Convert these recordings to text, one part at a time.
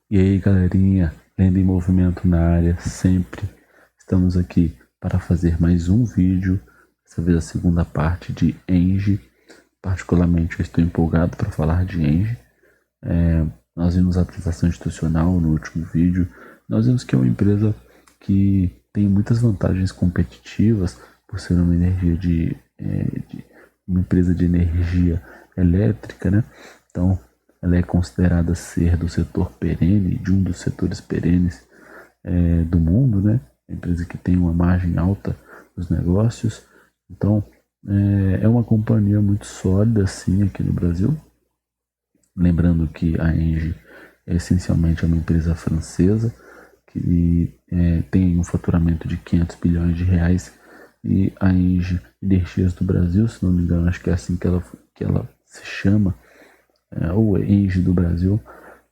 E aí, galerinha, Lenda em Movimento na área, sempre estamos aqui para fazer mais um vídeo, dessa vez a segunda parte de Engie. Particularmente, eu estou empolgado para falar de Engie. Nós vimos a apresentação institucional no último vídeo. Nós vimos que é uma empresa que tem muitas vantagens competitivas por ser uma uma empresa de energia elétrica, né? Então, ela é considerada ser do setor perene, de um dos setores perenes do mundo, né? Uma empresa que tem uma margem alta nos negócios. Então, é uma companhia muito sólida, sim, aqui no Brasil. Lembrando que a Engie é essencialmente uma empresa francesa que tem um faturamento de 500 bilhões de reais, e a Engie Energias do Brasil, se não me engano, acho que é assim que ela se chama, ou Engie do Brasil,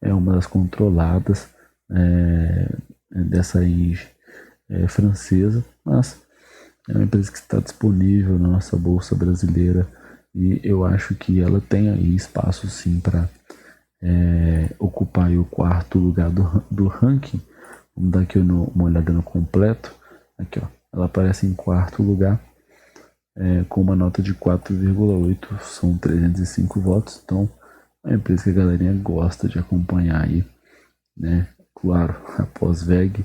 é uma das controladas dessa Engie francesa, mas é uma empresa que está disponível na nossa bolsa brasileira, e eu acho que ela tem aí espaço sim para ocupar aí o quarto lugar do ranking. Vamos dar aqui uma olhada no completo. Aqui, ó, ela aparece em quarto lugar com uma nota de 4,8, são 305 votos. Então é uma empresa que a galerinha gosta de acompanhar aí, né? Claro, após VEG,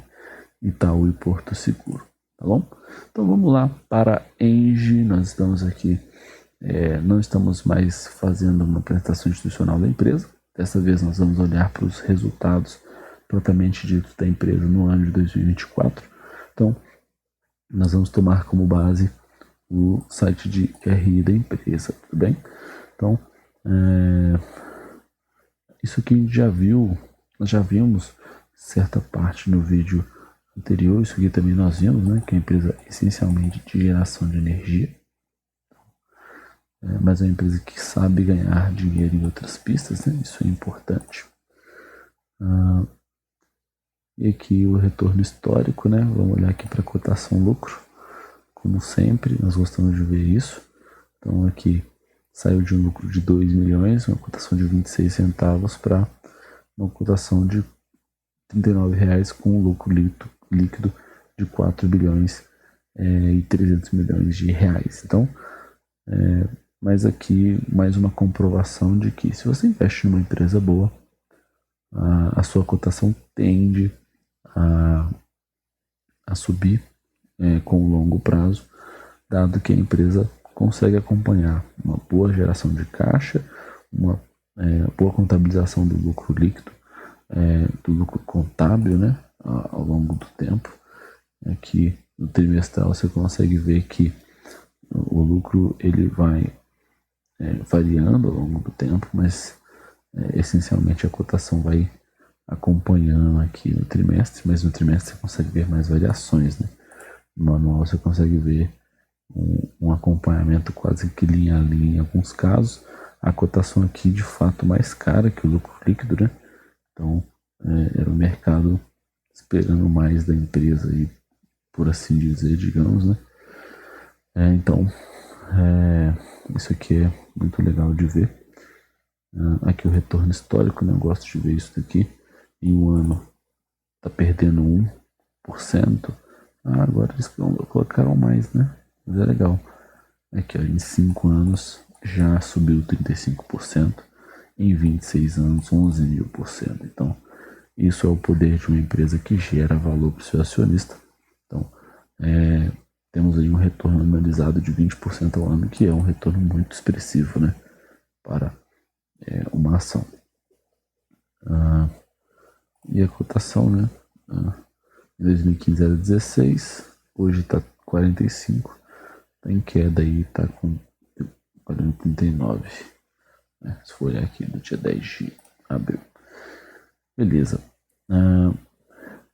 Itaú e Porto Seguro, tá bom? Então vamos lá para Engie. Nós estamos aqui, não estamos mais fazendo uma apresentação institucional da empresa. Dessa vez nós vamos olhar para os resultados propriamente ditos da empresa no ano de 2024. Então, nós vamos tomar como base o site de RI da empresa, tudo bem? Então, isso aqui a gente já viu, nós já vimos certa parte no vídeo anterior. Isso aqui também nós vimos, né, que é a empresa essencialmente de geração de energia, mas é uma empresa que sabe ganhar dinheiro em outras pistas, né? Isso é importante. E aqui o retorno histórico, né? Vamos olhar aqui para a cotação lucro, como sempre, nós gostamos de ver isso. Então aqui saiu de um lucro de 2 milhões, uma cotação de 26 centavos, para uma cotação de R$39 com um lucro líquido de 4 bilhões e 300 milhões de reais. Então, mas aqui mais uma comprovação de que se você investe numa empresa boa, a sua cotação tende a subir com o longo prazo, dado que a empresa consegue acompanhar uma boa geração de caixa, uma boa contabilização do lucro líquido, do lucro contábil, né, ao longo do tempo. Aqui no trimestral você consegue ver que o lucro ele vai variando ao longo do tempo, mas essencialmente a cotação vai acompanhando aqui no trimestre, mas no trimestre você consegue ver mais variações, né? No anual você consegue ver um acompanhamento quase que linha a linha em alguns casos. A cotação aqui de fato mais cara que o lucro líquido, né? Então era o mercado esperando mais da empresa aí, por assim dizer, digamos, né? Então isso aqui é muito legal de ver. Aqui o retorno histórico, né? Eu gosto de ver isso daqui. Em um ano tá perdendo 1%. Agora eles colocaram mais, né? Mas é legal. Aqui, ó, em 5 anos já subiu 35%. Em 26 anos, 11.000%. Então, isso é o poder de uma empresa que gera valor para o seu acionista. Então, temos aí um retorno anualizado de 20% ao ano, que é um retorno muito expressivo, né, para uma ação. E a cotação, né, em 2015 era 16, hoje está 45, está em queda aí, está com 39, né, se for olhar aqui no dia 10 de abril. Beleza.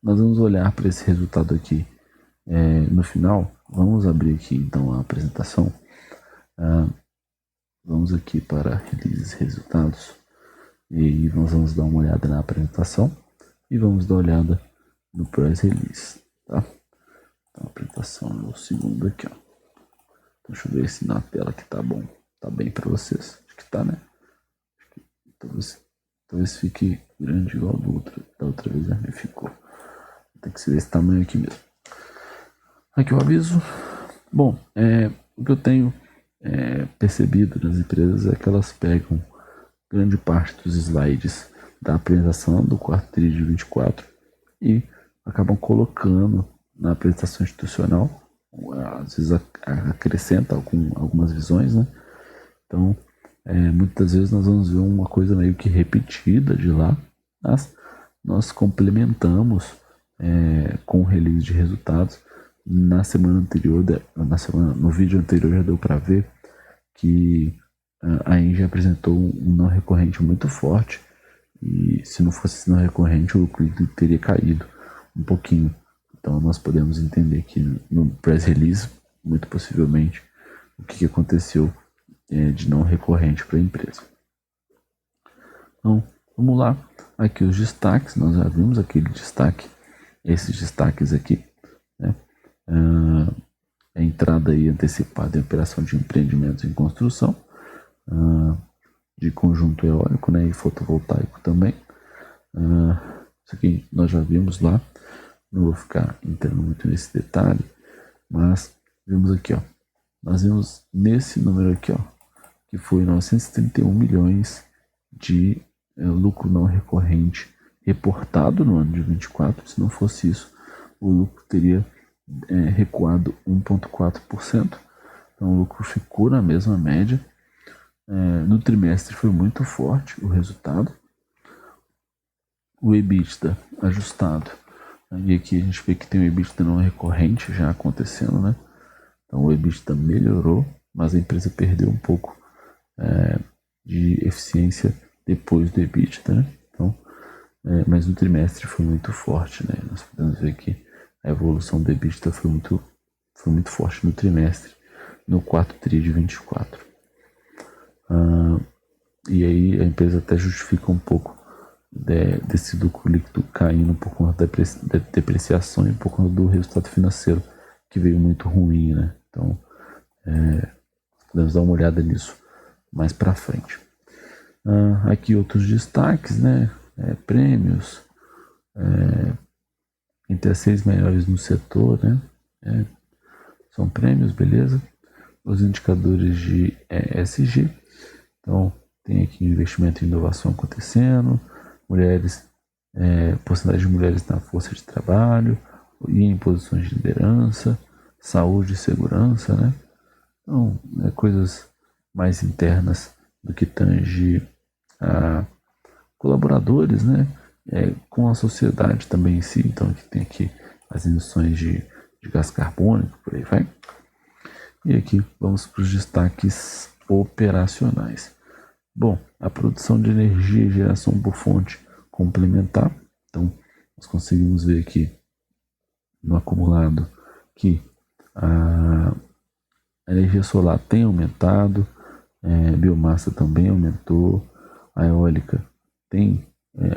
Nós vamos olhar para esse resultado aqui no final. Vamos abrir aqui então a apresentação. Vamos aqui para releases resultados e nós vamos dar uma olhada na apresentação e vamos dar uma olhada no press release, tá? Então a apresentação é o segundo aqui, ó. Então, deixa eu ver se na tela que tá bom, tá bem para vocês. Acho que tá, né? Talvez fique grande igual do outro. Da outra vez já me ficou. Tem que ser desse tamanho aqui mesmo. Aqui o aviso. Bom, o que eu tenho percebido nas empresas é que elas pegam grande parte dos slides da apresentação do quarto TRI de 24 e acabam colocando na apresentação institucional, às vezes acrescenta algumas visões, né? Então, muitas vezes nós vamos ver uma coisa meio que repetida de lá, mas nós complementamos com o release de resultados. Na semana anterior, no vídeo anterior já deu para ver que a Engie apresentou um não recorrente muito forte, e se não fosse esse não recorrente o lucro teria caído um pouquinho. Então nós podemos entender que no press release, muito possivelmente, o que aconteceu de não recorrente para a empresa. Então, vamos lá. Aqui os destaques, nós já vimos aquele destaque, esses destaques aqui, né? A entrada aí antecipada em operação de empreendimentos em construção, de conjunto eólico, né, e fotovoltaico também. Isso aqui nós já vimos lá, não vou ficar entrando muito nesse detalhe, mas vimos aqui, ó, nós vimos nesse número aqui, ó, que foi 931 milhões de lucro não recorrente reportado no ano de 24. Se não fosse isso, o lucro teria recuado 1,4%. Então o lucro ficou na mesma média. No trimestre foi muito forte o resultado. O EBITDA ajustado, e aqui a gente vê que tem o EBITDA não recorrente já acontecendo, né? Então o EBITDA melhorou, mas a empresa perdeu um pouco de eficiência depois do EBITDA, né? Então, mas no trimestre foi muito forte, né? Nós podemos ver que a evolução do EBITDA foi muito forte no trimestre, no quarto TRI de 24. E aí a empresa até justifica um pouco desse lucro líquido caindo por conta da depreciação e por conta do resultado financeiro que veio muito ruim, né? Então, podemos dar uma olhada nisso mais para frente. Aqui outros destaques, né? Prêmios, entre as 6 melhores no setor, né? São prêmios, beleza? Os indicadores de ESG. Então, tem aqui investimento em inovação acontecendo, mulheres, porcentagem de mulheres na força de trabalho e em posições de liderança, saúde e segurança, né? Então, coisas mais internas do que tange a colaboradores, né? Com a sociedade também em si. Então, aqui tem aqui as emissões de gás carbônico, por aí vai. E aqui vamos para os destaques operacionais. Bom, a produção de energia e geração por fonte complementar. Então, nós conseguimos ver aqui no acumulado que a energia solar tem aumentado, a biomassa também aumentou, a eólica tem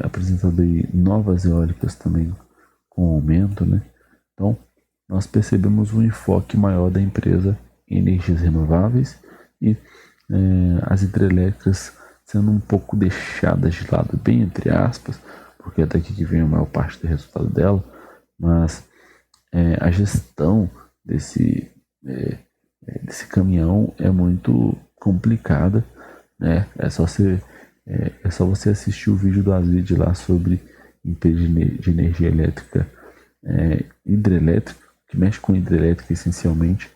apresentado aí novas eólicas também com aumento, né? Então, nós percebemos um enfoque maior da empresa em energias renováveis e as hidrelétricas sendo um pouco deixadas de lado, bem entre aspas, porque é daqui que vem a maior parte do resultado dela, mas a gestão desse caminhão é muito complicada, né? É só você assistir o vídeo do Azid lá sobre empresa de energia elétrica hidrelétrica, que mexe com hidrelétrica essencialmente.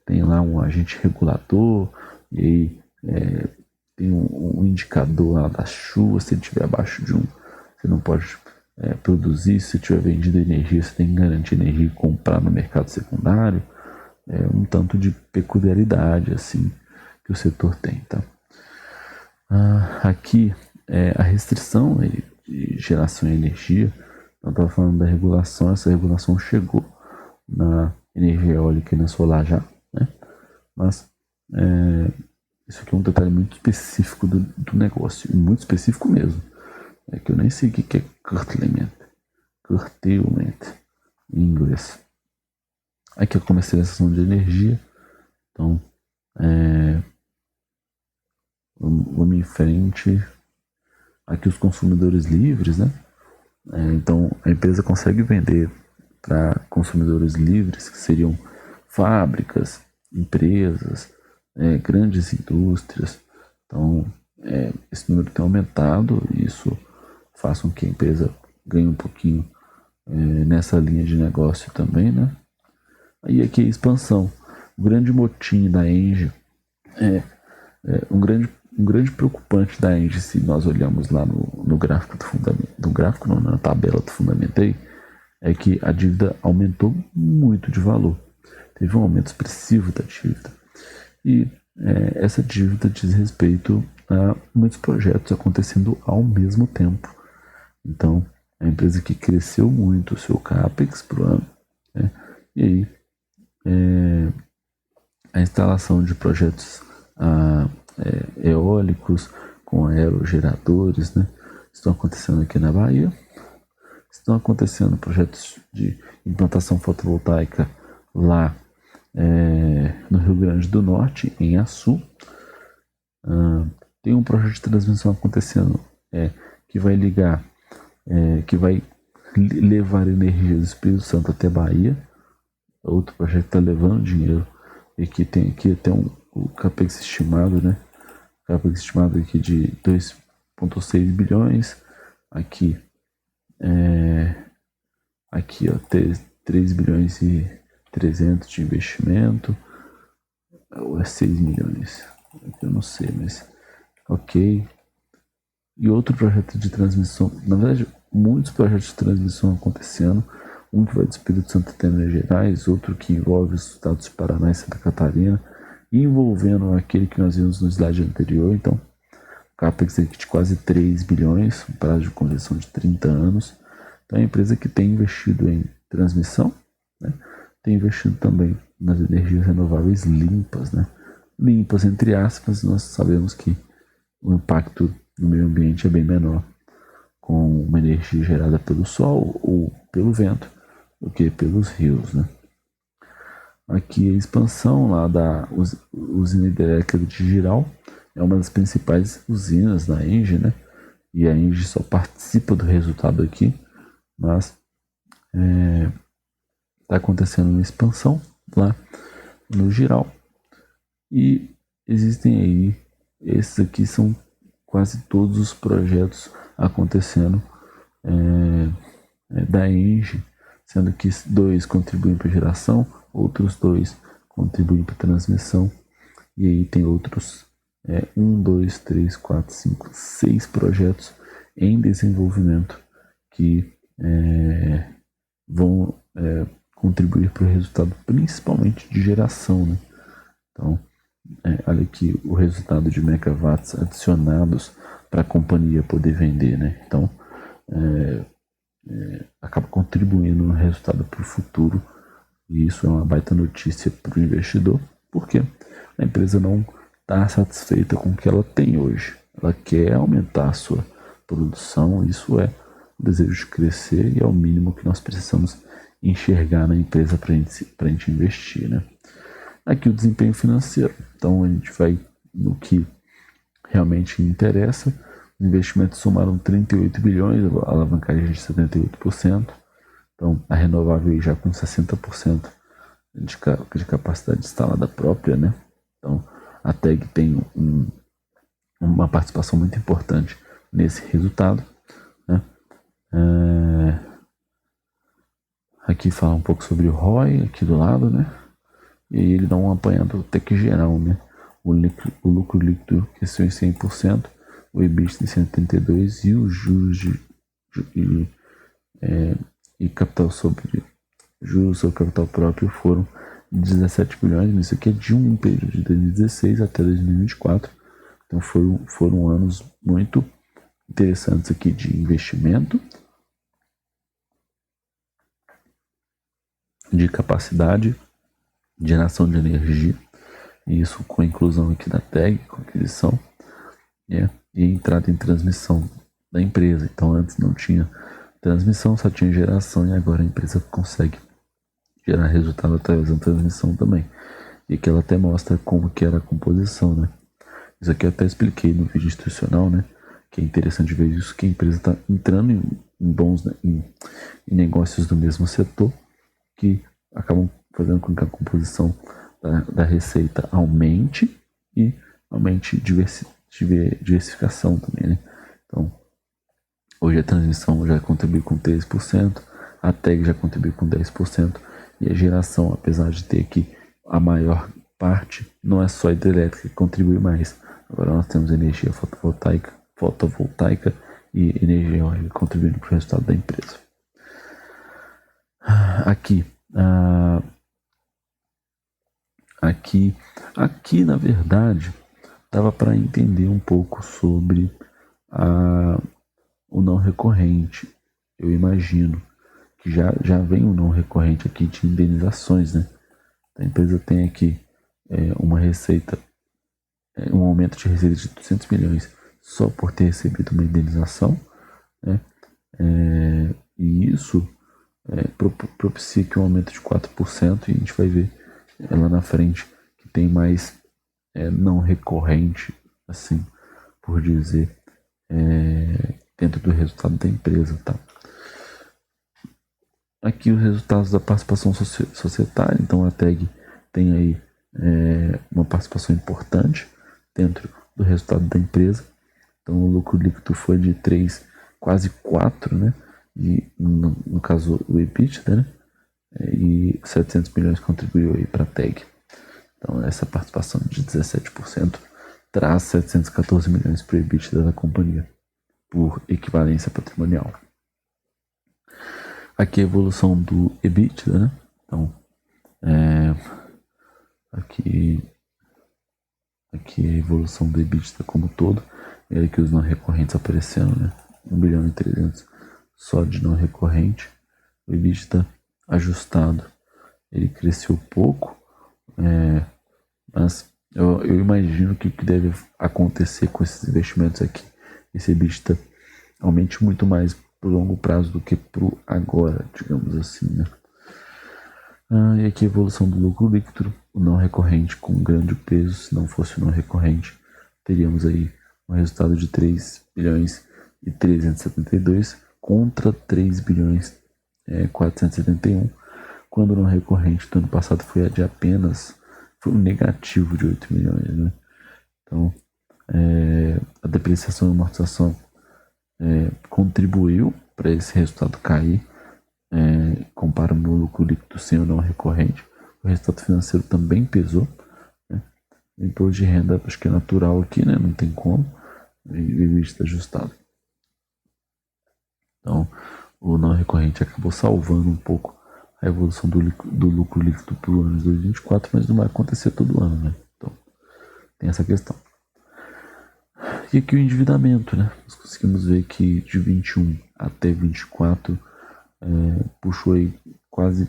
Tem lá um agente regulador, e aí tem um indicador lá da chuva. Se ele estiver abaixo de 1, você não pode produzir. Se tiver vendido energia, você tem que garantir energia e comprar no mercado secundário. Um tanto de peculiaridade assim que o setor tem, tá? Aqui a restrição de geração de energia. Eu estava falando da regulação. Essa regulação chegou na energia eólica e na solar já, né? Mas isso aqui é um detalhe muito específico do negócio, muito específico mesmo. Que eu nem sei o que é curtailment em inglês. Aqui a comercialização de energia. Então, vamos em frente. Aqui os consumidores livres, né? Então a empresa consegue vender para consumidores livres, que seriam fábricas, empresas, grandes indústrias. Então esse número tem aumentado e isso faz com que a empresa ganhe um pouquinho nessa linha de negócio também, né? Aí aqui a expansão. O grande motim da Engie um grande preocupante da Engie, se nós olhamos lá no gráfico do fundamento, do gráfico não, na tabela do Fundamentei, é que a dívida aumentou muito de valor. Teve um aumento expressivo da dívida. E essa dívida diz respeito a muitos projetos acontecendo ao mesmo tempo. Então, a empresa que cresceu muito o seu CAPEX por ano, e aí a instalação de projetos eólicos com aerogeradores, né, estão acontecendo aqui na Bahia. Estão acontecendo projetos de implantação fotovoltaica lá no Rio Grande do Norte, em Açu. Tem um projeto de transmissão acontecendo que vai ligar, que vai levar energia do Espírito Santo até Bahia. Outro projeto está levando dinheiro e que tem aqui até o CAPEX estimado, né? CAPEX estimado aqui de 2,6 bilhões. Aqui, aqui ó, 3 bilhões e 300 de investimento. Ou é 6 milhões? Eu não sei, mas ok. E outro projeto de transmissão, na verdade, muitos projetos de transmissão acontecendo. Um que vai do Espírito Santo até Minas Gerais, outro que envolve os estados de Paraná e Santa Catarina, envolvendo aquele que nós vimos no slide anterior. Então, CAPEX de quase 3 bilhões, um prazo de conversão de 30 anos. Então, é uma empresa que tem investido em transmissão, né? Tem investido também nas energias renováveis limpas, né? Limpas, entre aspas, nós sabemos que o impacto no meio ambiente é bem menor com uma energia gerada pelo sol ou pelo vento do que pelos rios, né? Aqui a expansão lá da usina hidrelétrica de Jirau é uma das principais usinas da Engie, né? E a Engie só participa do resultado aqui, mas está acontecendo uma expansão lá no Jirau. E existem aí, esses aqui são quase todos os projetos acontecendo da Engie, sendo que 2 contribuem para geração, outros 2 contribuem para transmissão, e aí tem outros 1, 2, 3, 4, 5, 6 projetos em desenvolvimento que vão contribuir para o resultado, principalmente de geração, né? Então, olha aqui o resultado de megawatts adicionados para a companhia poder vender, né? Então, acaba contribuindo no resultado para o futuro, e isso é uma baita notícia para o investidor, porque a empresa não está satisfeita com o que ela tem hoje. Ela quer aumentar a sua produção, isso é o desejo de crescer e é o mínimo que nós precisamos enxergar na empresa para a gente investir, né? Aqui o desempenho financeiro. Então a gente vai no que realmente interessa. Os investimentos somaram 38 bilhões, a alavancagem de 78%. Então a renovável já com 60% de capacidade instalada própria, né? Então a TEG tem uma participação muito importante nesse resultado, né? Aqui fala um pouco sobre o ROI aqui do lado, né? E aí ele dá um apanhado até que geral, né? O lucro líquido cresceu em 100%, o EBITDA em 132% e os juros e capital sobre juros sobre capital próprio foram 17 bilhões. Isso aqui é de um período de 2016 até 2024. Então foram anos muito interessantes aqui de investimento, de capacidade de geração de energia, e isso com a inclusão aqui da TEG, com aquisição e entrada em transmissão da empresa. Então antes não tinha transmissão, só tinha geração, e agora a empresa consegue gerar resultado através da transmissão também. E aqui ela até mostra como que era a composição, né? Isso aqui eu até expliquei no vídeo institucional, né? Que é interessante ver isso, que a empresa está entrando em negócios do mesmo setor, que acabam fazendo com que a composição da receita aumente e aumente diversificação também, né? Então, hoje a transmissão já contribui com 13%, a TEG já contribui com 10%, e a geração, apesar de ter aqui a maior parte, não é só a hidrelétrica que contribui mais. Agora nós temos energia fotovoltaica e energia eólica contribuindo para o resultado da empresa. Aqui na verdade, dava para entender um pouco sobre o não recorrente. Eu imagino que já vem o não recorrente aqui de indenizações, né? A empresa tem aqui uma receita, um aumento de receita de 200 milhões só por ter recebido uma indenização, né? E isso propicia que um aumento de 4%, e a gente vai ver lá na frente que tem mais não recorrente, assim por dizer, dentro do resultado da empresa, tá? Aqui os resultados da participação societária. Então a TEG tem aí uma participação importante dentro do resultado da empresa. Então o lucro líquido foi de 3, quase 4, né? E no caso o EBITDA, né? E 700 milhões contribuiu aí para a TEG. Então essa participação de 17% traz 714 milhões para o EBITDA da companhia, por equivalência patrimonial. Aqui a evolução do EBITDA, né? Então, aqui a evolução do EBITDA como todo, e aqui os não recorrentes aparecendo, né? 1 bilhão e 300 só de não recorrente. O EBITDA ajustado, ele cresceu pouco, mas eu imagino que o que deve acontecer com esses investimentos aqui, esse EBITDA aumente muito mais pro longo prazo do que pro agora, digamos assim, né? E aqui a evolução do lucro líquido, o não recorrente com grande peso. Se não fosse o não recorrente, teríamos aí um resultado de 3 bilhões e 372 contra 3 bilhões 471, quando o não recorrente do ano passado foi um negativo de 8 milhões, né? Então, a depreciação e amortização contribuiu para esse resultado cair, comparando o lucro líquido sem o não recorrente. O resultado financeiro também pesou, né? O imposto de renda acho que é natural aqui, né? Não tem como, e está ajustado. Então o não recorrente acabou salvando um pouco a evolução do lucro líquido para o ano de 2024, mas não vai acontecer todo ano, né? Então tem essa questão. E aqui o endividamento, né? Nós conseguimos ver que de 21 até 24 puxou aí quase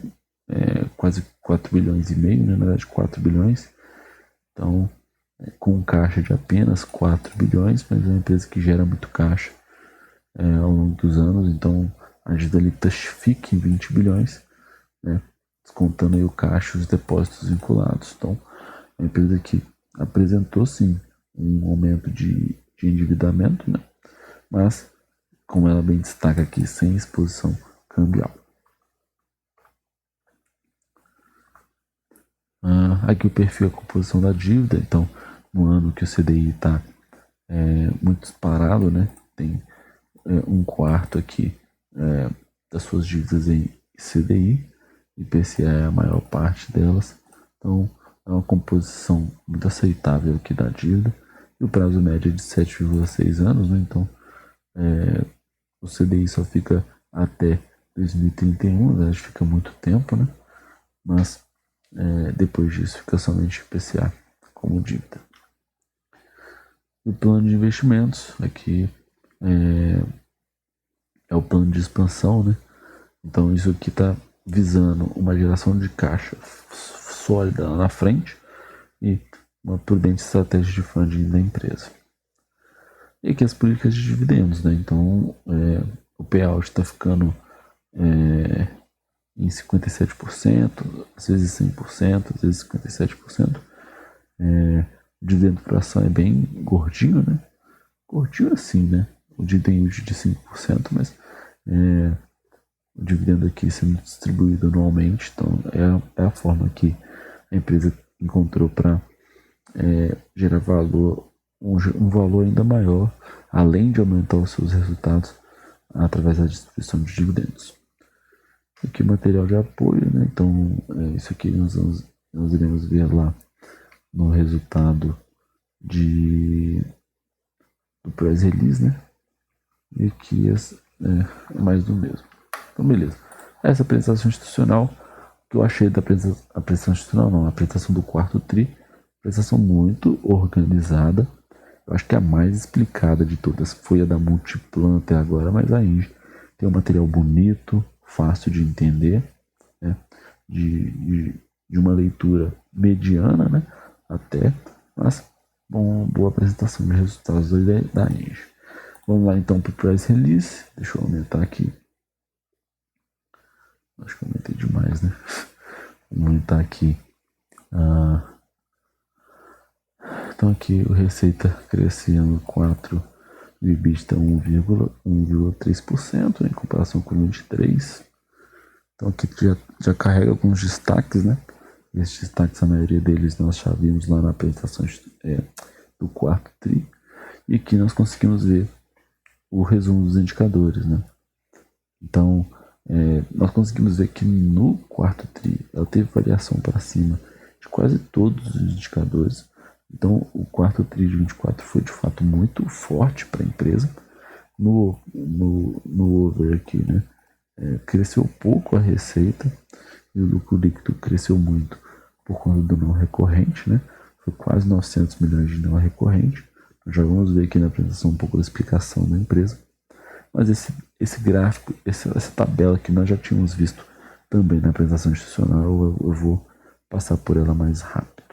4 bilhões e meio, né? Na verdade 4 bilhões. Então, com caixa de apenas 4 bilhões, mas é uma empresa que gera muito caixa ao longo dos anos. Então a dívida líquida fica em 20 bilhões, né? Descontando aí o caixa e os depósitos vinculados. Então, é uma empresa que apresentou sim um aumento de endividamento, né? Mas, como ela bem destaca aqui, sem exposição cambial. Aqui o perfil e a composição da dívida. Então, no ano que o CDI está muito disparado, né? Tem um quarto aqui das suas dívidas em CDI, IPCA é a maior parte delas. Então, é uma composição muito aceitável aqui da dívida. E o prazo médio é de 7,6 anos, né? Então, o CDI só fica até 2031, na verdade fica muito tempo, né? Mas depois disso fica somente IPCA como dívida. O plano de investimentos aqui é o plano de expansão, né? Então isso aqui está visando uma geração de caixa sólida lá na frente e uma prudente estratégia de funding da empresa. E aqui as políticas de dividendos, né? Então o payout está ficando em 57%, às vezes 100%, às vezes 57%. O dividendo por ação é bem gordinho, né? Gordinho assim, né? O dividend yield de 5%, mas o dividendo aqui sendo distribuído anualmente. Então é a forma que a empresa encontrou para gerar valor, um valor ainda maior, além de aumentar os seus resultados através da distribuição de dividendos. Aqui material de apoio, né? Então isso aqui nós iremos ver lá no resultado do press release, né? E aqui é mais do mesmo. Então beleza. Essa apresentação institucional que eu achei da apresentação institucional, não, a apresentação do quarto tri, apresentação muito organizada. Eu acho que a mais explicada de todas foi a da Multiplan até agora, mas a Engie tem um material bonito, fácil de entender, né? de uma leitura mediana, né? Até, mas boa apresentação de resultados da Engie. Vamos lá então para o Price Release. Deixa eu aumentar aqui. Acho que eu aumentei demais, né? Vou aumentar aqui. Então aqui o receita crescendo 4 e EBITDA 1,3%, em comparação com 23%. Então aqui já carrega alguns destaques, né? Esses destaques, a maioria deles nós já vimos lá na apresentação do quarto tri. E aqui nós conseguimos ver o resumo dos indicadores, né? Então nós conseguimos ver que no quarto tri ela teve variação para cima de quase todos os indicadores. Então o quarto tri de 24 foi de fato muito forte para a empresa. No over aqui, né? Cresceu pouco a receita e o lucro líquido cresceu muito por conta do não recorrente, né? Foi quase 900 milhões de não recorrente. Nós já vamos ver aqui na apresentação um pouco da explicação da empresa. Mas esse gráfico, essa tabela que nós já tínhamos visto também na apresentação institucional, eu vou passar por ela mais rápido.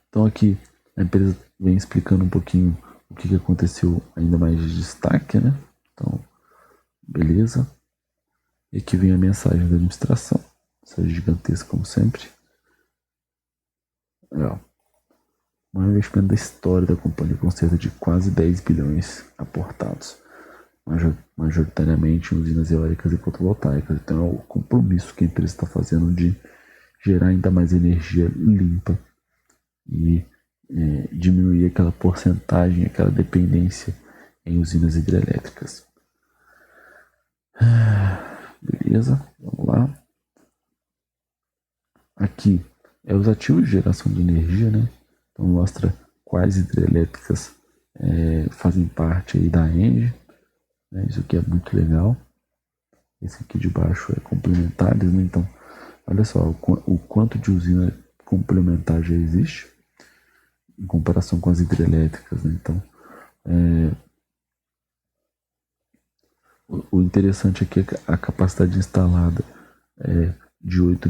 Então aqui a empresa vem explicando um pouquinho o que aconteceu ainda mais de destaque, né? Então, beleza. E aqui vem a mensagem da administração. Mensagem gigantesca, como sempre. O maior investimento da história da companhia, com cerca de quase 10 bilhões aportados, majoritariamente em usinas eólicas e fotovoltaicas. Então é o compromisso que a empresa está fazendo de gerar ainda mais energia limpa e diminuir aquela porcentagem, aquela dependência em usinas hidrelétricas. Beleza, vamos lá. Aqui os ativos de geração de energia, né? Então mostra quais hidrelétricas fazem parte aí da Engie, né? Isso aqui é muito legal. Esse aqui de baixo é complementares, né? Então olha só o quanto de usina complementar já existe em comparação com as hidrelétricas, né? Então o interessante aqui é que a capacidade instalada de 8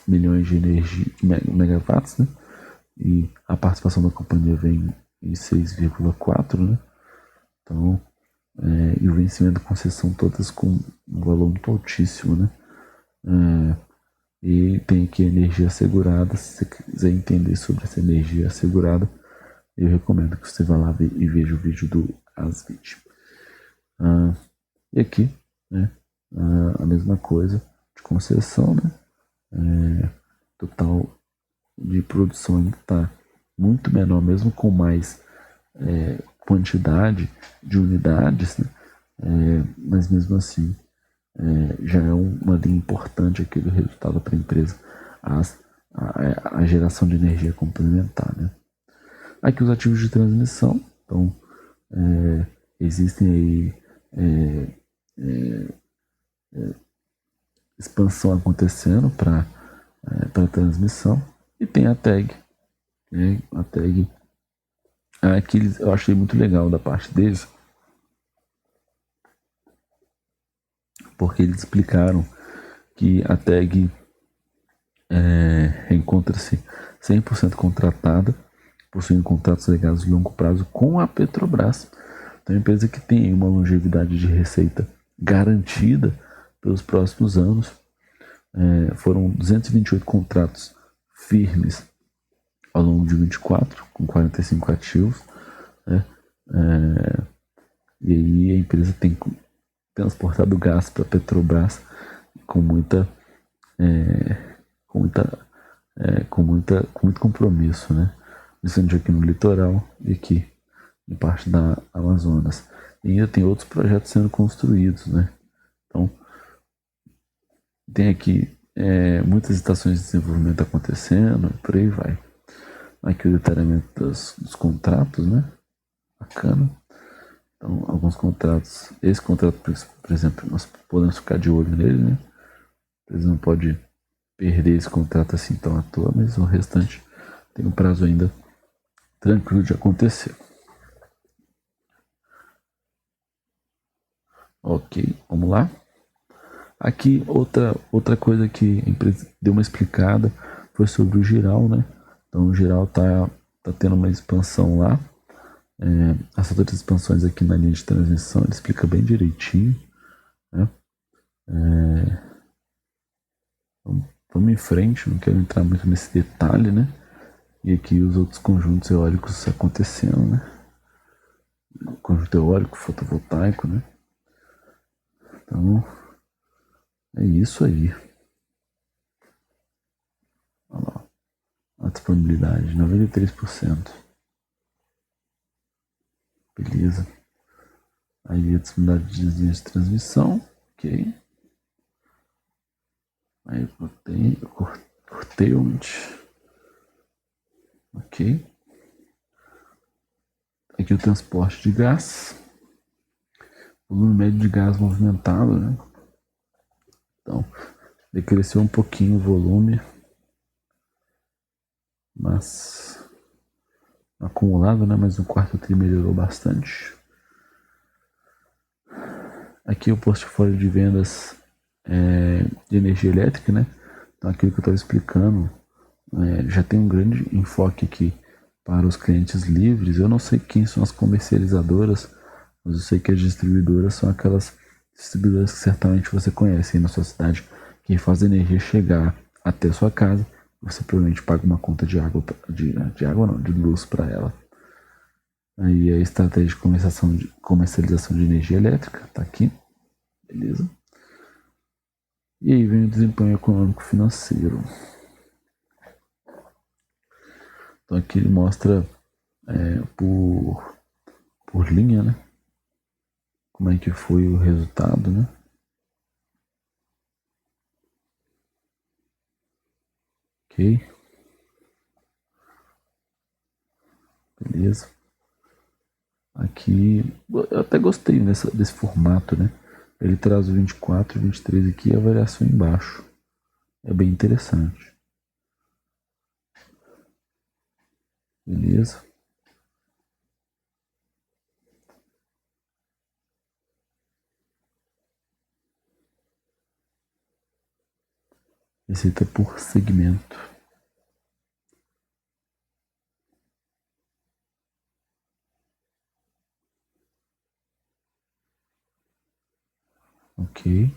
milhões de energia megawatts, né? E a participação da companhia vem em 6,4, né? Então, e o vencimento da concessão todas com um valor muito altíssimo, né? E tem aqui energia assegurada. Se você quiser entender sobre essa energia assegurada, eu recomendo que você vá lá e veja o vídeo do Asvid. E aqui, né, a mesma coisa de concessão, né? Total de produção ainda está muito menor, mesmo com mais quantidade de unidades, né? Mas mesmo assim já é uma linha importante aqui do resultado para a empresa, a geração de energia complementar, né? Aqui os ativos de transmissão. Então existem aí expansão acontecendo para transmissão. E tem a TEG, né? A TEG aqui eu achei muito legal da parte deles, porque eles explicaram que a TEG encontra-se 100% contratada, possuindo contratos legados de longo prazo com a Petrobras. Então é uma empresa que tem uma longevidade de receita garantida pelos próximos anos. Foram 228 contratos firmes ao longo de 24, com 45 ativos, né? E aí a empresa tem transportado gás para a Petrobras com muita, com muita, com muito compromisso, né? Principalmente aqui no litoral e aqui em parte da Amazonas. E ainda tem outros projetos sendo construídos, né? Então, tem aqui muitas estações de desenvolvimento acontecendo, por aí vai. Aqui o detalhamento dos contratos, né? Bacana. Então, alguns contratos, esse contrato, por exemplo, nós podemos ficar de olho nele, né? Eles não podem perder esse contrato assim tão à toa, mas o restante tem um prazo ainda tranquilo de acontecer. Ok, vamos lá. Aqui outra coisa que a empresa deu uma explicada foi sobre o Giral, né? Então o Giral tá tendo uma expansão lá. As outras expansões aqui na linha de transmissão ele explica bem direitinho, né? Vamos em frente, não quero entrar muito nesse detalhe, né? E aqui os outros conjuntos eólicos acontecendo, né? O conjunto eólico fotovoltaico, né? Então é isso aí. Olha lá. A disponibilidade, 93%. Beleza. Aí a disponibilidade de linhas de transmissão. Ok. Aí eu cortei onde. Ok. Aqui o transporte de gás. Volume médio de gás movimentado, né? Então, decresceu um pouquinho o volume, mas acumulado, né? Mas no quarto tri melhorou bastante. Aqui o portfólio de vendas de energia elétrica, né? Então aquilo que eu estava explicando, já tem um grande enfoque aqui para os clientes livres. Eu não sei quem são as comercializadoras, mas eu sei que as distribuidoras são aquelas distribuidoras que certamente você conhece aí na sua cidade, que faz a energia chegar até a sua casa. Você provavelmente paga uma conta de água, de água não, de luz para ela. Aí a estratégia de comercialização de energia elétrica tá aqui, beleza? E aí vem o desempenho econômico financeiro. Então aqui ele mostra por linha, né? Como é que foi o resultado, né? Ok. Beleza. Aqui, eu até gostei desse formato, né? Ele traz o 24 e 23 aqui e a variação embaixo. É bem interessante. Beleza. Receita por segmento. Ok.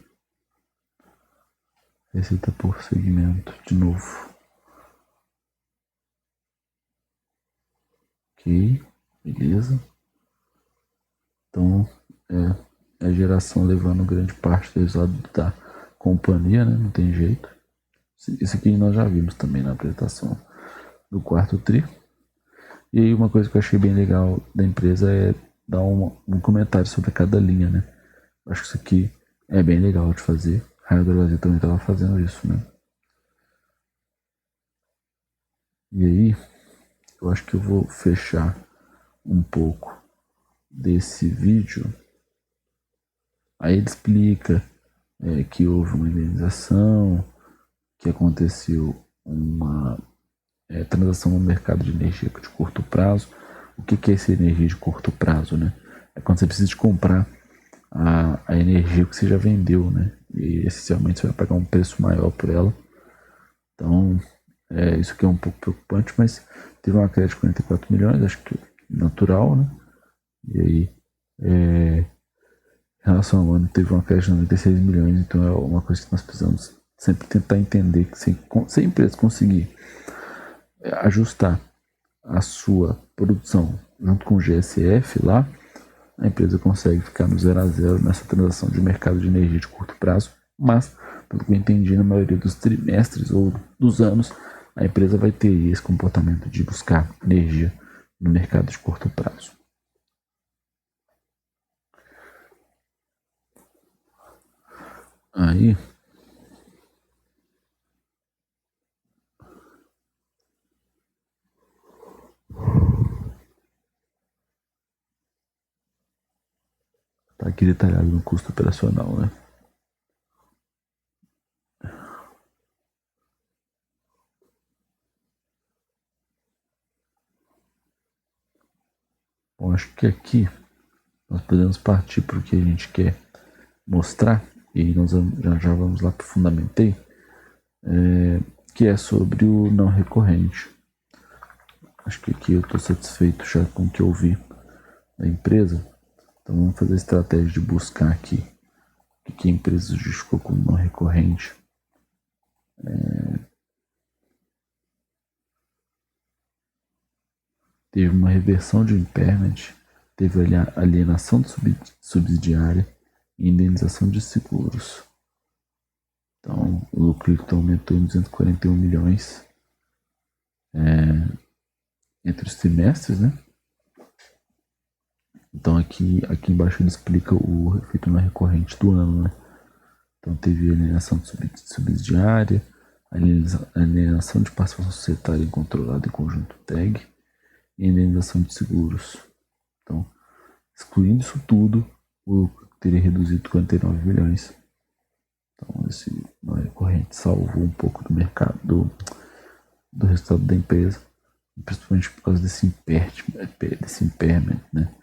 Receita por segmento de novo. Ok. Beleza. Então, a geração levando grande parte do resultado da companhia, né? Não tem jeito. Isso aqui nós já vimos também na apresentação do quarto tri. E aí uma coisa que eu achei bem legal da empresa é dar um comentário sobre cada linha, né? Eu acho que isso aqui é bem legal de fazer. A Raio do Brasil também estava fazendo isso, né? E aí, eu acho que eu vou fechar um pouco desse vídeo. Aí ele explica que houve uma indenização, que aconteceu uma transação no mercado de energia de curto prazo. O que é essa energia de curto prazo, né? É quando você precisa de comprar a energia que você já vendeu, né? E essencialmente você vai pagar um preço maior por ela. Então, isso aqui é um pouco preocupante, mas teve uma queda de 44 milhões, acho que natural, né? E aí, em relação ao ano, teve uma queda de 96 milhões, então é uma coisa que nós precisamos sempre tentar entender, que se a empresa conseguir ajustar a sua produção junto com o GSF lá, a empresa consegue ficar no 0 a 0 nessa transação de mercado de energia de curto prazo, mas, pelo que eu entendi, na maioria dos trimestres ou dos anos, a empresa vai ter esse comportamento de buscar energia no mercado de curto prazo. Aí, tá aqui detalhado no custo operacional, né? Bom, acho que aqui nós podemos partir para o que a gente quer mostrar, e nós já vamos lá para o fundamentei, que é sobre o não recorrente. Acho que aqui eu estou satisfeito já com o que eu vi da empresa. Então vamos fazer a estratégia de buscar aqui o que a empresa justificou como não recorrente. Teve uma reversão de impairment, teve alienação subsidiária e indenização de seguros. Então o lucro líquido aumentou em 241 milhões entre os trimestres, né? Então aqui embaixo ele explica o efeito não recorrente do ano, né? Então teve alienação subsidiária, alienação de participação societária incontrolada em conjunto TAG e indenização de seguros. Então, excluindo isso tudo, o lucro teria reduzido 49 milhões. Então esse não recorrente salvou um pouco do mercado, do resultado da empresa, principalmente por causa desse impairment, né?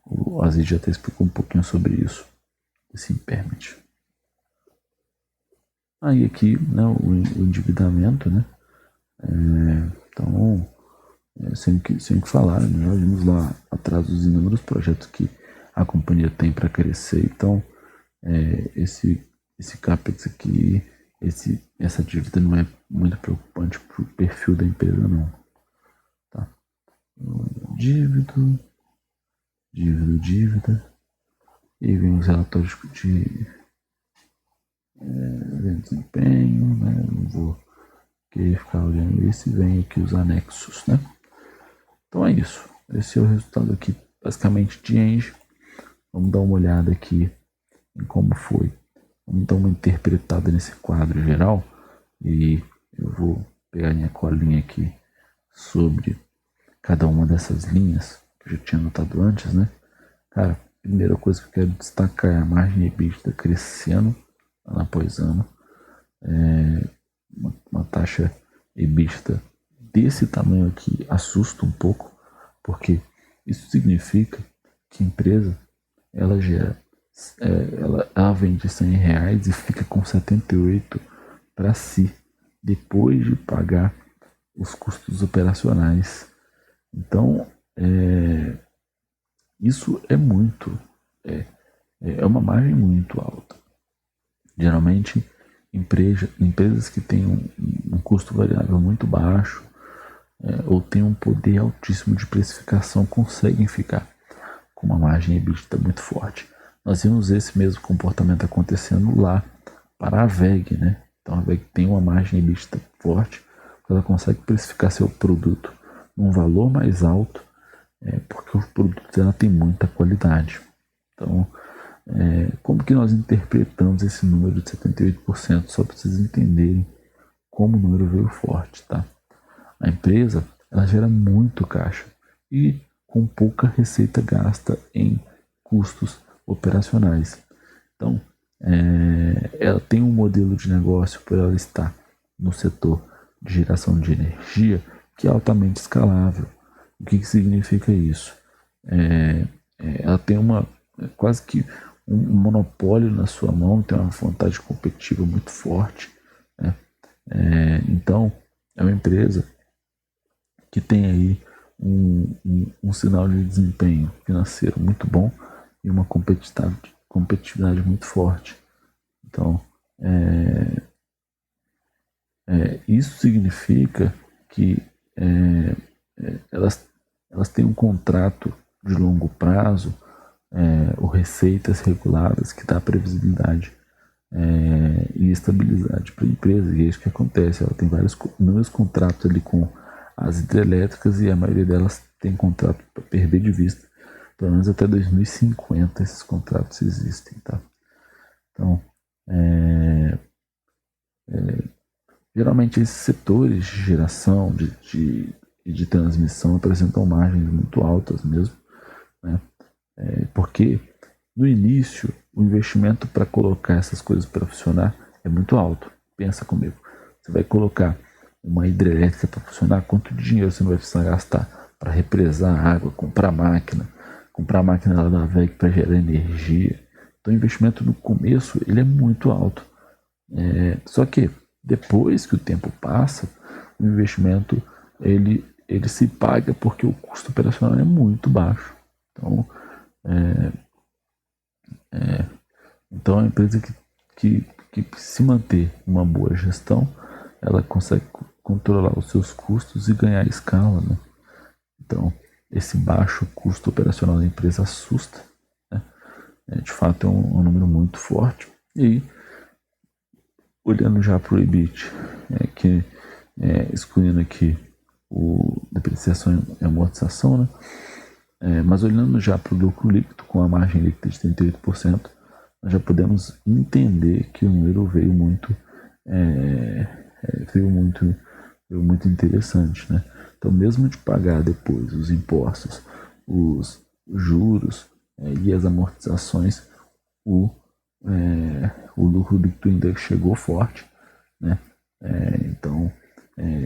O Aziz já até explicou um pouquinho sobre isso, esse impairment. Aí aqui, né, o endividamento, né? Então, sem que falar, né, nós vimos lá atrás os inúmeros projetos que a companhia tem para crescer. Então, esse capex aqui, essa dívida não é muito preocupante para o perfil da empresa, não. Tá? Dívida. E vem os relatórios de desempenho, né? Não vou querer ficar olhando isso, e vem aqui os anexos, né? Então é isso. Esse é o resultado aqui, basicamente, de Engie. Vamos dar uma olhada aqui em como foi. Vamos dar uma interpretada nesse quadro geral, e eu vou pegar minha colinha aqui sobre cada uma dessas linhas que eu já tinha anotado antes, né? Cara, primeira coisa que eu quero destacar é a margem EBITDA crescendo ano após ano. Uma taxa EBITDA desse tamanho aqui assusta um pouco, porque isso significa que a empresa ela gera, ela vende R$100 e fica com 78 para si, depois de pagar os custos operacionais. Então, isso é muito, é uma margem muito alta. Geralmente, empresas que têm um custo variável muito baixo, ou têm um poder altíssimo de precificação, conseguem ficar com uma margem EBITDA muito forte. Nós vimos esse mesmo comportamento acontecendo lá para a VEG, né? Então a VEG tem uma margem EBITDA forte, ela consegue precificar seu produto num valor mais alto, porque o produto dela tem muita qualidade. Então, como que nós interpretamos esse número de 78%? Só para vocês entenderem como o número veio forte, tá? A empresa, ela gera muito caixa e com pouca receita gasta em custos operacionais. Então, ela tem um modelo de negócio por ela estar no setor de geração de energia que é altamente escalável. O que significa isso? Ela tem quase que um monopólio na sua mão, tem uma vontade competitiva muito forte, né? Então, é uma empresa que tem aí um sinal de desempenho financeiro muito bom e uma competitividade muito forte. Então, isso significa que elas têm um contrato de longo prazo ou receitas reguladas, que dá previsibilidade e estabilidade para a empresa. E é isso que acontece. Ela tem inúmeros contratos ali com as hidrelétricas e a maioria delas tem contrato para perder de vista. Pelo menos até 2050 esses contratos existem, tá? Então, geralmente esses setores de geração e de transmissão apresentam margens muito altas mesmo, né? Porque no início o investimento para colocar essas coisas para funcionar é muito alto. Pensa comigo, você vai colocar uma hidrelétrica para funcionar, quanto dinheiro você não vai precisar gastar para represar a água, comprar máquina lá da VEG para gerar energia. Então o investimento no começo ele é muito alto. Só que depois que o tempo passa, o investimento ele se paga porque o custo operacional é muito baixo. Então a empresa que se manter uma boa gestão, ela consegue controlar os seus custos e ganhar escala, né? Então esse baixo custo operacional da empresa assusta, né? De fato é um número muito forte. E olhando já para o EBIT, excluindo aqui o depreciação e amortização, né? Mas olhando já para o lucro líquido, com a margem líquida de 38%, nós já podemos entender que o número veio muito interessante, né? Então, mesmo de pagar depois os impostos, os juros e as amortizações, o lucro líquido ainda chegou forte, né? Então,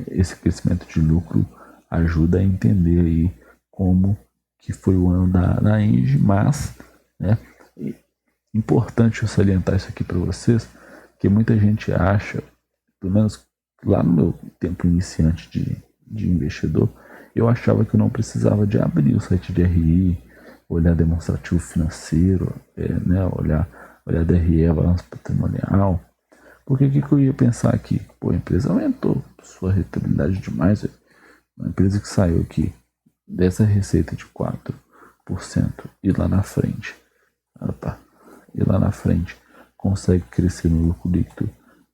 esse crescimento de lucro ajuda a entender aí como que foi o ano da Engie, mas, né, importante eu salientar isso aqui para vocês, que muita gente acha, pelo menos lá no meu tempo iniciante de investidor, eu achava que eu não precisava de abrir o site de RI, olhar demonstrativo financeiro, né, olhar DRE, balanço patrimonial. Porque o que eu ia pensar aqui? Pô, a empresa aumentou sua rentabilidade demais. Uma empresa que saiu aqui dessa receita de 4% e lá na frente, consegue crescer no lucro líquido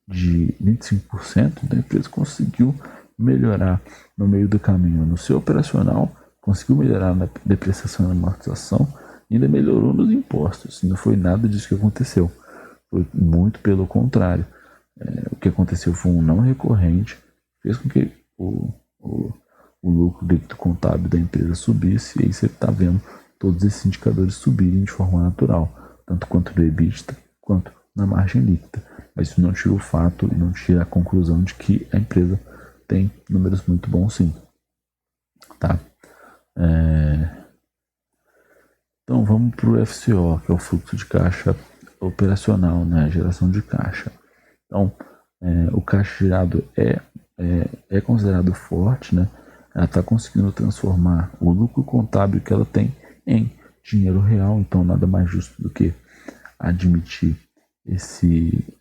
de 25%, então a empresa conseguiu melhorar no meio do caminho no seu operacional, conseguiu melhorar na depreciação e amortização, e ainda melhorou nos impostos. Não foi nada disso que aconteceu, foi muito pelo contrário. O que aconteceu foi um não recorrente, fez com que o lucro líquido contábil da empresa subisse, e aí você está vendo todos esses indicadores subirem de forma natural, tanto quanto no EBITDA quanto na margem líquida. Mas isso não tira o fato e não tira a conclusão de que a empresa tem números muito bons, sim. Tá? Então vamos para o FCO, que é o fluxo de caixa operacional, né? A geração de caixa. Então, o caixa gerado é considerado forte, né? Ela está conseguindo transformar o lucro contábil que ela tem em dinheiro real, então nada mais justo do que admitir esse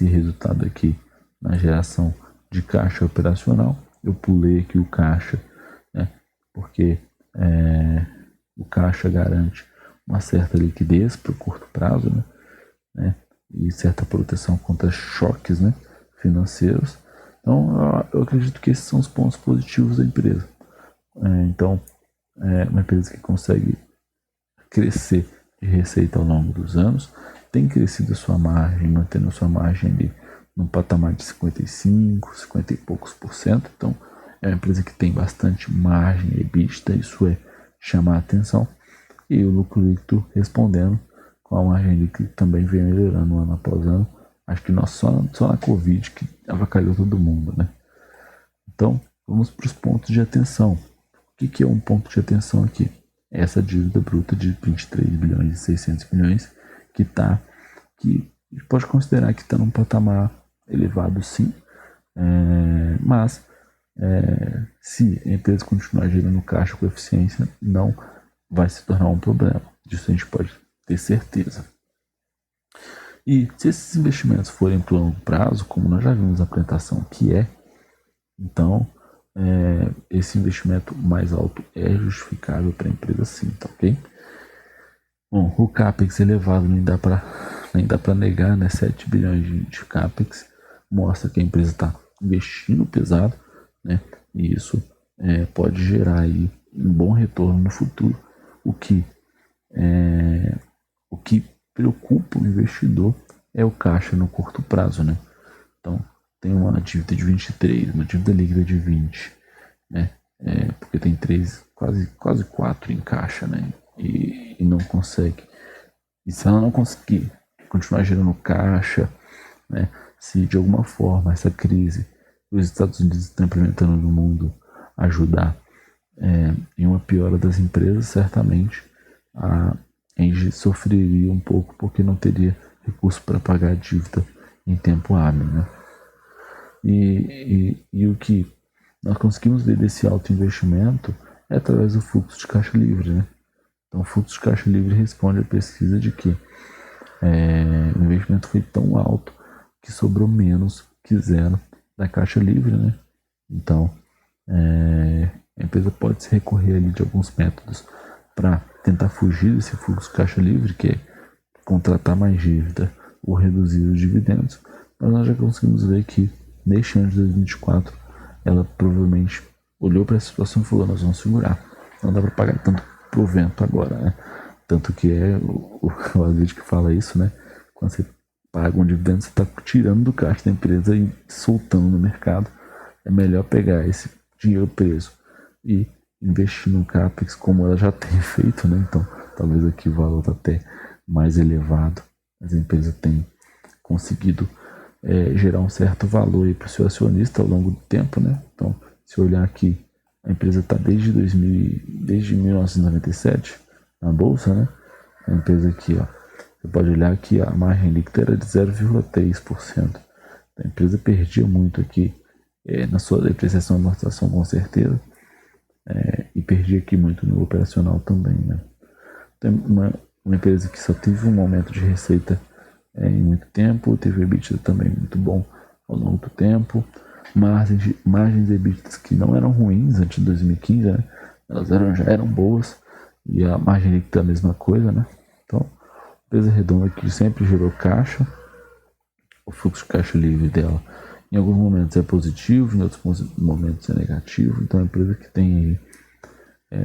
resultado aqui na geração de caixa operacional. Eu pulei aqui o caixa, né? Porque o caixa garante uma certa liquidez para o curto prazo, né? E certa proteção contra choques, né, financeiros. Então, eu acredito que esses são os pontos positivos da empresa. Então, uma empresa que consegue crescer de receita ao longo dos anos, tem crescido a sua margem, mantendo a sua margem ali num patamar de 55, 50 e poucos por cento. Então, é uma empresa que tem bastante margem e EBITDA, isso chamar a atenção. E o lucro líquido respondendo, com a margem líquida também vem melhorando ano após ano. Acho que nós só na Covid que avacalhou todo mundo, né? Então, vamos para os pontos de atenção. O que é um ponto de atenção aqui? Essa dívida bruta de 23 bilhões e 600 milhões que a gente pode considerar que está num patamar elevado, sim, mas se a empresa continuar gerando caixa com eficiência, não vai se tornar um problema. Disso a gente pode ter certeza. E se esses investimentos forem para o longo prazo, como nós já vimos na apresentação que então esse investimento mais alto é justificável para a empresa, sim, tá ok? Bom, o CAPEX elevado nem dá para negar, né? 7 bilhões de CAPEX mostra que a empresa está investindo pesado, né? E isso pode gerar aí um bom retorno no futuro, o que, o que preocupa o investidor é o caixa no curto prazo, né? Então, tem uma dívida de 23, uma dívida líquida de 20, né? Porque tem 3, quase 4 em caixa, né? E não consegue. E se ela não conseguir continuar gerando caixa, né? Se de alguma forma essa crise que os Estados Unidos estão implementando no mundo ajudar em uma piora das empresas, certamente a Engie sofreria um pouco porque não teria recurso para pagar a dívida em tempo hábil, né? E o que nós conseguimos ver desse alto investimento é através do fluxo de caixa livre, né? Então, o fluxo de caixa livre responde à pesquisa de que o investimento foi tão alto que sobrou menos que zero da caixa livre, né? Então, a empresa pode se recorrer ali de alguns métodos para tentar fugir desse fluxo de caixa livre, que é contratar mais dívida ou reduzir os dividendos, mas nós já conseguimos ver que neste ano de 2024 ela provavelmente olhou para a situação e falou: nós vamos segurar, não dá para pagar tanto provento agora, né? Tanto que o Azeite que fala isso, né? Quando você paga um dividendo, você está tirando do caixa da empresa e soltando no mercado. É melhor pegar esse dinheiro preso e investir no CAPEX como ela já tem feito, né? Então, talvez aqui o valor está até mais elevado. As empresas têm conseguido gerar um certo valor para o seu acionista ao longo do tempo, né? Então, se olhar aqui, a empresa está desde 1997 na bolsa, né? A empresa aqui, ó, você pode olhar que a margem líquida era de 0,3%. A empresa perdia muito aqui na sua depreciação e amortização, com certeza, e perdia aqui muito no operacional também, né? Tem uma empresa que só teve um aumento de receita em muito tempo, teve EBITDA também muito bom ao longo do tempo, margens EBITDA que não eram ruins antes de 2015, né? Elas já eram boas, e a margem líquida é a mesma coisa, né? Então, empresa redonda que sempre gerou caixa, o fluxo de caixa livre dela em alguns momentos é positivo, em outros momentos é negativo. Então é uma empresa que tem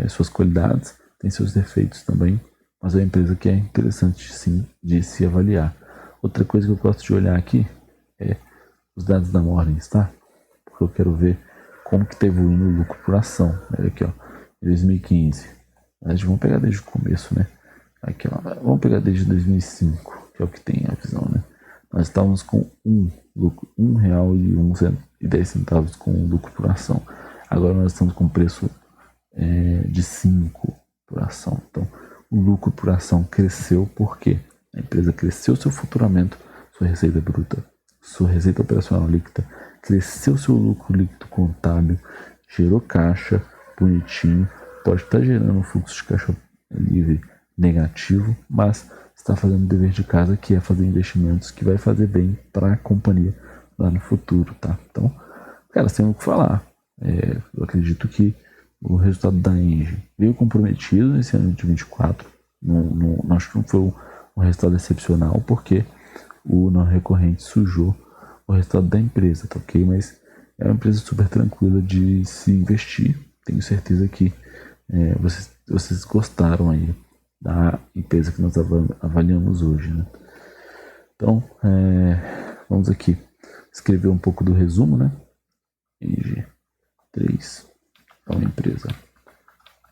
suas qualidades, tem seus defeitos também, mas é uma empresa que é interessante sim de se avaliar. Outra coisa que eu gosto de olhar aqui é os dados da Morningstar, porque eu quero ver como que está evoluindo o lucro por ação. Olha aqui, ó, em 2015. Vamos pegar desde o começo, né? Aqui, ó, vamos pegar desde 2005, que é o que tem a visão, né? Nós estávamos com R$ 1,10 com lucro por ação. Agora nós estamos com preço de 5 por ação. Então, o lucro por ação cresceu porque a empresa cresceu seu faturamento, sua receita bruta, sua receita operacional líquida, cresceu seu lucro líquido contábil, gerou caixa bonitinho, pode estar gerando um fluxo de caixa livre negativo, mas está fazendo o dever de casa, que é fazer investimentos que vai fazer bem para a companhia lá no futuro, tá? Então, cara, sem o que falar. Eu acredito que o resultado da Engie veio comprometido nesse ano de 24. Não acho que não foi um resultado excepcional, porque o não recorrente sujou o resultado da empresa, tá ok? Mas é uma empresa super tranquila de se investir. Tenho certeza que vocês gostaram aí da empresa que nós avaliamos hoje, né? Então, vamos aqui escrever um pouco do resumo, né? Engie 3 é uma empresa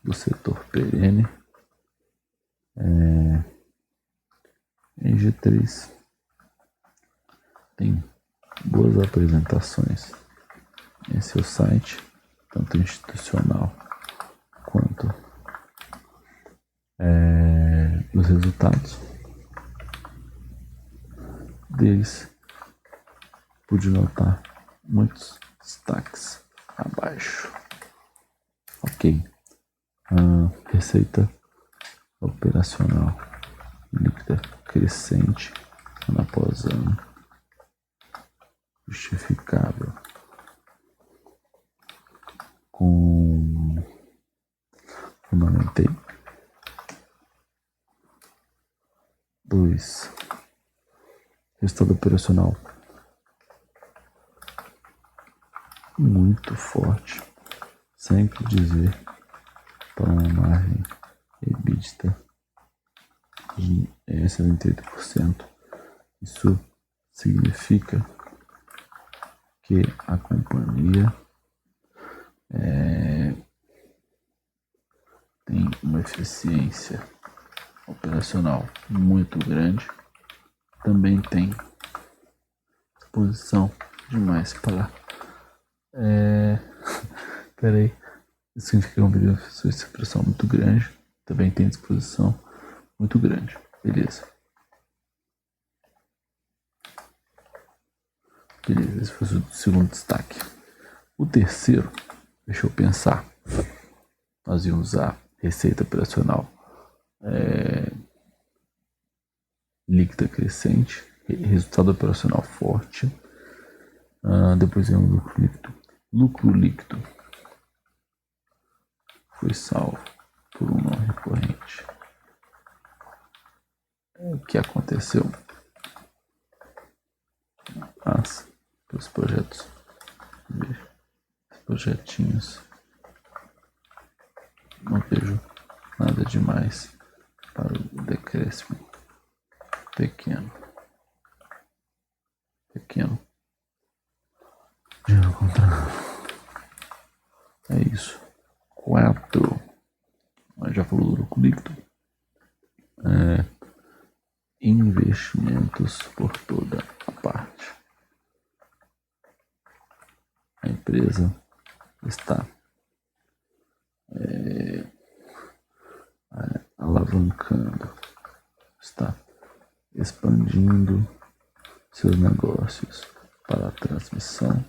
do setor perene. Engie 3 tem boas apresentações em seu site, tanto institucional quanto os resultados deles. Pude notar muitos destaques abaixo. Ok. Receita operacional líquida crescente ano após ano, justificável com fundamentei 2. Resultado operacional muito forte. Sempre dizer para uma margem EBITDA de 78%. Isso significa que a companhia tem uma eficiência operacional muito grande. Também tem disposição demais para peraí, isso significa que a companhia tem uma expressão muito grande. Também tem disposição muito grande. Beleza, esse foi o segundo destaque. O terceiro, deixa eu pensar, nós íamos usar receita operacional líquida crescente, resultado operacional forte, depois vem o lucro líquido. Lucro líquido foi salvo por um não recorrente. O que aconteceu? Os projetos, os projetinhos, não vejo nada demais para o decréscimo pequeno. Dinheiro contra. É isso. 4. Mas já falou do lucro líquido. Investimentos por toda a parte. A empresa está alavancando, está expandindo seus negócios para a transmissão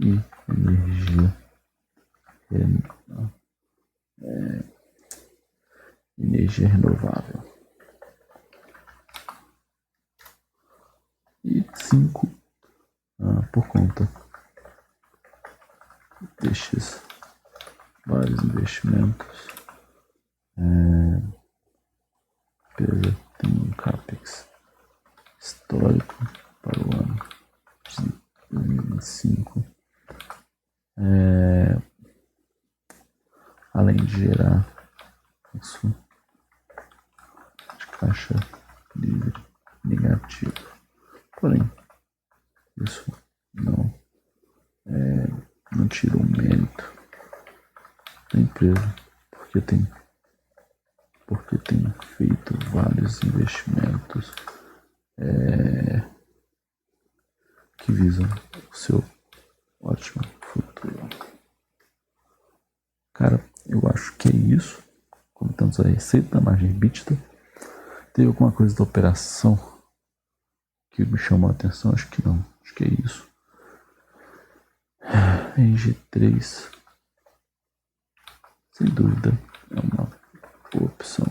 e energia renovável. E 5, por conta destes vários investimentos, a empresa tem um CAPEX histórico para o ano de 2025, além de gerar fluxo de caixa livre negativo. Porém, isso não tira o mérito da empresa, porque tem feito vários investimentos que visam o seu ótimo futuro. Cara, eu acho que é isso. Comentamos a receita da margem EBITDA. Teve alguma coisa da operação que me chamou a atenção? Acho que não. Acho que é isso. RG3, sem dúvida, é uma boa opção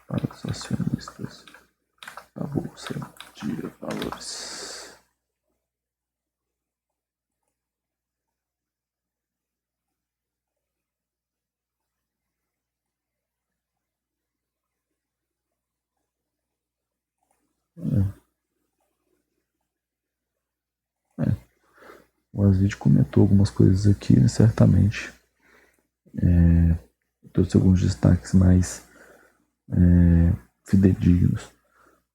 para os acionistas da Bolsa de Valores. O Asvid comentou algumas coisas aqui, né? Certamente trouxe alguns destaques mais fidedignos.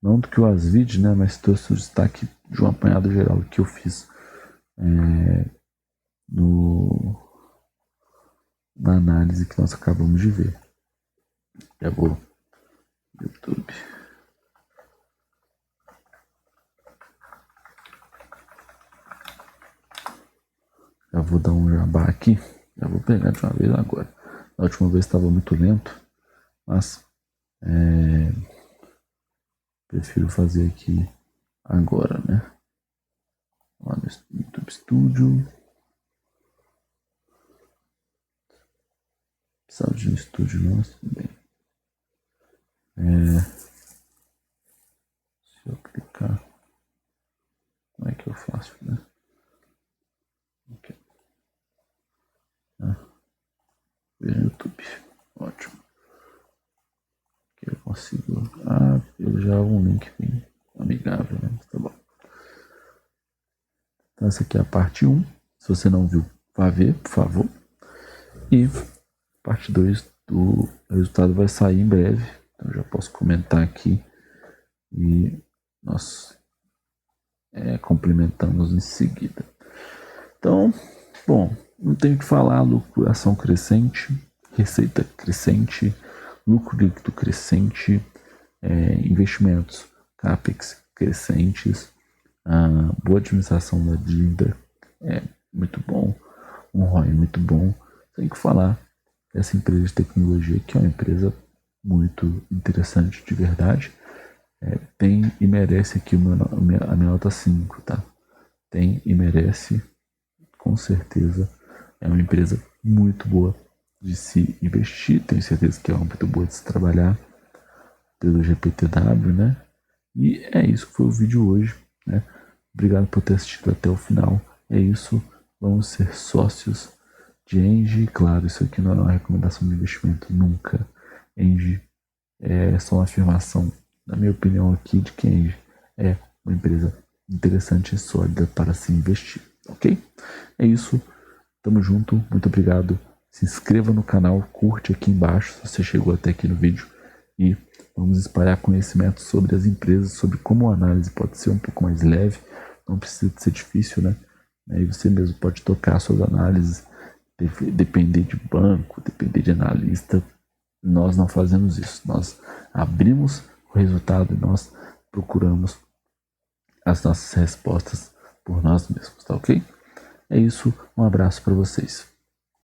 Não do que o Asvid, né? Mas trouxe o destaque de um apanhado geral que eu fiz na análise que nós acabamos de ver. Já vou YouTube. Já vou dar um jabá aqui. Já vou pegar de uma vez agora. Na última vez estava muito lento, mas prefiro fazer aqui agora, né? Lá no YouTube Studio. Precisava de um estúdio nosso também. Se eu clicar, como é que eu faço, né? Okay. Ver no YouTube. Ótimo. Aqui eu consigo. Ah, eu já hago um link bem amigável, né? Tá bom. Então essa aqui é a parte 1. Se você não viu, vá ver, por favor. E parte 2 do resultado vai sair em breve. Então eu já posso comentar aqui. E nós complementamos em seguida. Então, bom, não tenho o que falar. Lucração crescente, receita crescente, lucro líquido crescente, investimentos CAPEX crescentes, a boa administração da dívida é muito bom, um ROI muito bom. Tem que falar dessa empresa de tecnologia, que é uma empresa muito interessante de verdade. Tem e merece aqui a minha nota 5, tá? Tem e merece, com certeza. É uma empresa muito boa de se investir. Tenho certeza que é uma muito boa de se trabalhar pelo GPTW, né? E é isso que foi o vídeo hoje, né? Obrigado por ter assistido até o final. É isso. Vamos ser sócios de Engie. Claro, isso aqui não é uma recomendação de investimento nunca. Engie é só uma afirmação, na minha opinião aqui, de que Engie é uma empresa interessante e sólida para se investir, ok? É isso. Tamo junto. Muito obrigado. Se inscreva no canal, curte aqui embaixo se você chegou até aqui no vídeo e vamos espalhar conhecimento sobre as empresas, sobre como a análise pode ser um pouco mais leve, não precisa ser difícil, né? Aí você mesmo pode tocar suas análises, depender de banco, depender de analista. Nós não fazemos isso, nós abrimos o resultado e nós procuramos as nossas respostas por nós mesmos, tá ok? É isso, um abraço para vocês.